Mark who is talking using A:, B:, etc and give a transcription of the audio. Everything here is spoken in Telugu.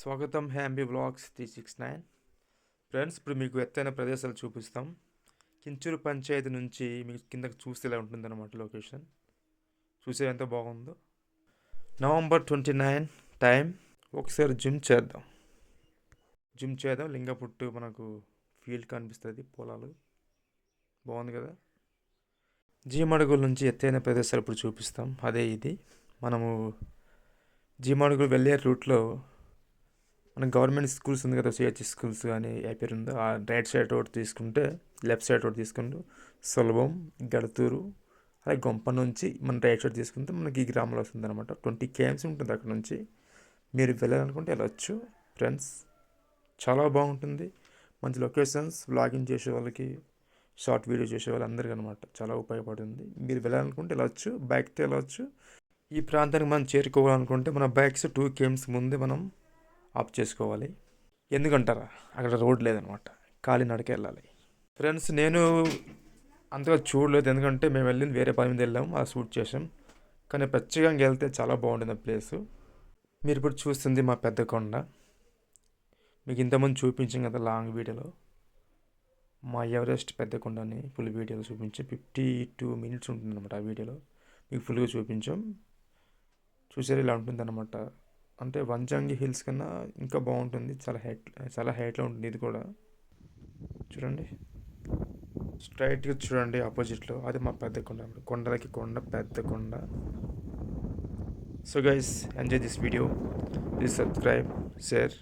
A: స్వాగతం హ్యాంబీ వ్లాగ్స్ 369. ఫ్రెండ్స్, ఇప్పుడు మీకు ఎత్తైన ప్రదేశాలు చూపిస్తాం. కించూరు పంచాయతీ నుంచి మీకు కిందకి చూస్తే ఇలా ఉంటుందన్నమాట లొకేషన్. చూసే ఎంత బాగుందో. November 29 time. ఒకసారి జిమ్ చేద్దాం. లింగపుట్టు మనకు ఫీల్డ్ కనిపిస్తుంది, పొలాలు బాగుంది కదా. జీమడుగుల నుంచి ఎత్తైన ప్రదేశాలు ఇప్పుడు చూపిస్తాం. అదే ఇది మనము జీమడుగులు వెళ్ళే రూట్లో మన గవర్నమెంట్ స్కూల్స్ ఉంది కదా, సిహెచ్ స్కూల్స్ కానీ ఏ పేరు ఉందో, ఆ రైట్ సైడ్ రోడ్ తీసుకుంటే, లెఫ్ట్ సైడ్ రోడ్ తీసుకుంటూ సులభం, గడతూరు, అలాగే గొంప నుంచి మన రైట్ సైడ్ తీసుకుంటే మనకి ఈ గ్రామంలో వస్తుంది అనమాట. 20 km ఉంటుంది అక్కడ నుంచి. మీరు వెళ్ళాలనుకుంటే వెళ్ళొచ్చు ఫ్రెండ్స్. చాలా బాగుంటుంది. మంచి లొకేషన్స్, వ్లాగింగ్ చేసే వాళ్ళకి, షార్ట్ వీడియో చేసే వాళ్ళందరికీ అనమాట చాలా ఉపయోగపడుతుంది. మీరు వెళ్ళాలనుకుంటే వెళ్ళొచ్చు, బైక్తో వెళ్ళవచ్చు. ఈ ప్రాంతానికి మనం చేరుకోవాలనుకుంటే మన బైక్స్ 2 km ముందే మనం ఆఫ్ చేసుకోవాలి. ఎందుకంటారా, అక్కడ రోడ్ లేదనమాట, కాలినడక వెళ్ళాలి. ఫ్రెండ్స్, నేను అంతగా చూడలేదు, ఎందుకంటే మేము వెళ్ళింది వేరే పని మీద వెళ్ళాము, ఆ షూట్ చేసాం. కానీ ప్రత్యేకంగా వెళ్తే చాలా బాగుంటుంది ఆ ప్లేసు. మీరు ఇప్పుడు చూస్తుంది మా పెద్ద కొండ. మీకు ఇంతకుముందు చూపించాం కదా లాంగ్ వీడియోలో, మా ఎవరెస్ట్ పెద్ద కొండని ఫుల్ వీడియోలో చూపించాం. 52 minutes ఉంటుంది అనమాట ఆ వీడియోలో, మీకు ఫుల్గా చూపించాం. చూసారు, ఇలా ఉంటుంది అనమాట. అంటే వంజంగి హిల్స్ కన్నా ఇంకా బాగుంటుంది, చాలా హైట్లో ఉంటుంది. ఇది కూడా చూడండి, స్ట్రైట్గా చూడండి ఆపోజిట్లో, అది మా పెద్ద కొండ, కొండలకి కొండ, పెద్ద కొండ. So guys, enjoy this video, please subscribe, share.